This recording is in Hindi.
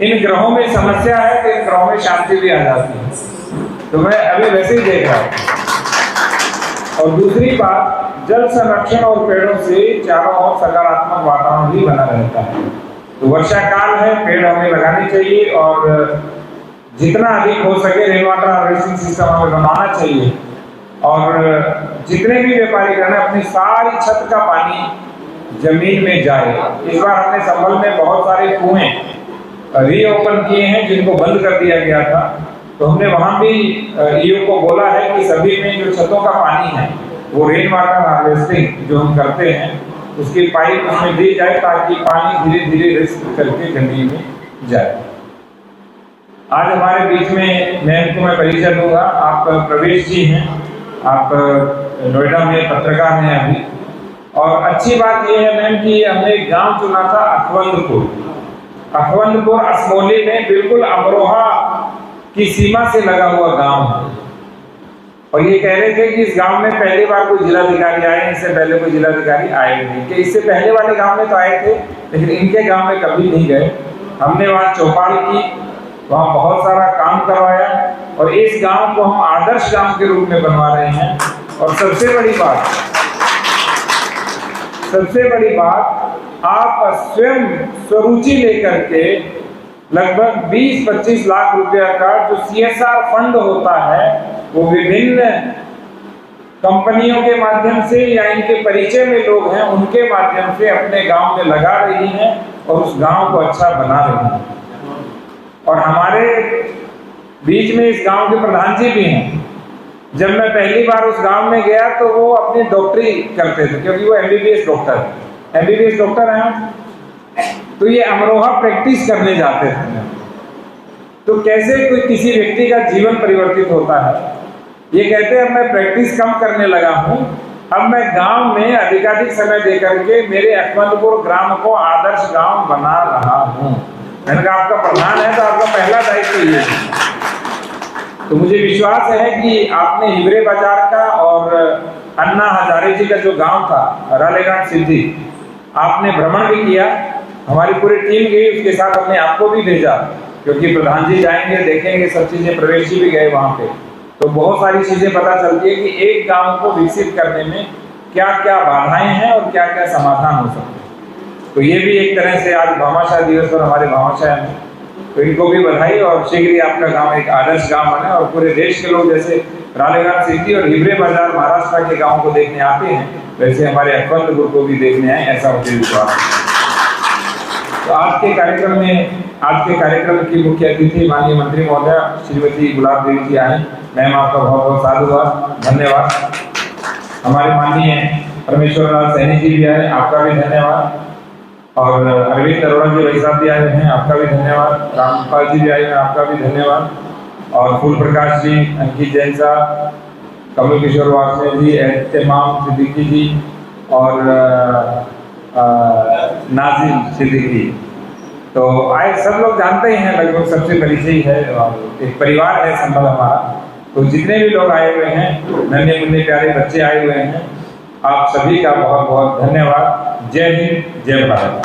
इन ग्रहों में समस्या है तो इन ग्रहों में शांति भी आ जाती है। तो मैं अभी वैसे ही देख रहा हूँ। और दूसरी बात, जल संरक्षण और पेड़ों से चारों ओर सकारात्मक वातावरण भी बना रहता है। तो वर्षा काल है, पेड़ हमें लगाने चाहिए और जितना अधिक हो सके रेन वाटर हार्वेस्टिंग सिस्टम हमें बनाना चाहिए। और जितने भी व्यापारी गण अपनी सारी छत का पानी जमीन में जाए। इस बार हमने संभल में बहुत सारे कुएं रीओपन किए हैं जिनको बंद कर दिया गया था। तो हमने वहां भी ईओ को बोला है कि सभी में जो छतों का पानी है वो रेन वाटर हार्वेस्टिंग जो हम करते हैं उसकी पाइप उसमें दी जाए ताकि पानी धीरे धीरे रिस्क करके जमीन में जाए। आज हमारे बीच में मैं इनको परिचय दूंगा। आप प्रवेश जी हैं, आप नोएडा में पत्रकार हैं अभी। और अच्छी बात यह है मैम कि हमने एक गांव चुना था अखवंदपुर असमोली में, बिल्कुल अमरोहा की सीमा से लगा हुआ गांव है। और ये कह रहे थे कि इस गांव में पहली बार कोई जिलाधिकारी आए, इससे पहले कोई जिलाधिकारी आए नहीं। कि इससे पहले वाले गांव में तो आए थे लेकिन इनके गांव में कभी नहीं गए। हमने वहाँ चौपाल की, वहाँ बहुत सारा काम करवाया और इस गांव को हम आदर्श गांव के रूप में बनवा रहे हैं। और सबसे बड़ी बात आप स्वयं स्वरुचि लेकर के लगभग 20-25 लाख रुपया का जो CSR फंड होता है वो विभिन्न कंपनियों के माध्यम से या इनके परिचय में लोग हैं उनके माध्यम से अपने गांव में लगा रही हैं और उस गांव को अच्छा बना रही हैं। और हमारे बीच में इस गांव के प्रधान जी भी हैं। जब मैं पहली बार उस गांव में गया तो वो अपनी डॉक्टरी करते थे क्योंकि वो MBBS डॉक्टर हैं। तो ये अमरोहा प्रैक्टिस करने जाते थे। तो कैसे कोई किसी व्यक्ति का जीवन परिवर्तित होता है। ये कहते हैं मैं प्रैक्टिस कम करने लगा हूँ, अब मैं गांव में अधिकाधिक समय देकर के मेरे अखमदपुर ग्राम को आदर्श गांव बना रहा हूँ। मैंने कहा आपका प्रधान है तो आपका पहला दायित्व ये है। तो मुझे विश्वास है कि आपने हिवरे बाजार का और अन्ना हजारे जी का जो गांव था रालेगांव सिद्धि, आपने भ्रमण भी किया। हमारी पूरी टीम गई, उसके साथ हमने आपको भी भेजा क्योंकि प्रधान जी जाएंगे, देखेंगे सब चीजें। प्रवेश जी भी गए वहां पे। तो बहुत सारी चीजें पता चलती है कि एक गांव को विकसित करने में क्या क्या बाधाएं हैं और क्या क्या समाधान हो सकते हैं। तो ये भी एक तरह से आज भामाशाह दिवस पर हमारे भामाशाह हैं, तो इनको भी बधाई। और शीघ्र ही आपका गांव एक आदर्श गांव बने और पूरे देश के लोग जैसे रालेगांव सिटी और हिवरे बाजार महाराष्ट्र के गांव को देखने आते हैं वैसे हमारे अखवंदपुर को भी देखने आए, ऐसा मुझे विश्वास है। तो आज के कार्यक्रम की मुख्य अतिथि माननीय मंत्री महोदय श्रीमती गुलाब देवी जी आए। मैम आपका बहुत बहुत साधुवाद, धन्यवाद। हमारे माननीय परमेश्वर लाल सैनी जी भी आए, आपका भी धन्यवाद। और अरविंद अरोड़ा जी भाई साहब भी आए हैं, आपका भी धन्यवाद। रामपाल जी भी आए हैं, आपका भी धन्यवाद। और फूल प्रकाश जी, अंकित जैन साहब, कमल किशोर वासने जी, एहतमाम सिद्दीकी जी और नाजिम सिद्दीकी। तो आए सब लोग जानते ही हैं, लगभग सबसे परिचय है और एक परिवार है संभल हमारा। तो जितने भी लोग आए हुए हैं, नन्हे मुन्ने प्यारे बच्चे आए हुए हैं, आप सभी का बहुत बहुत धन्यवाद। जय हिंद, जय भारत।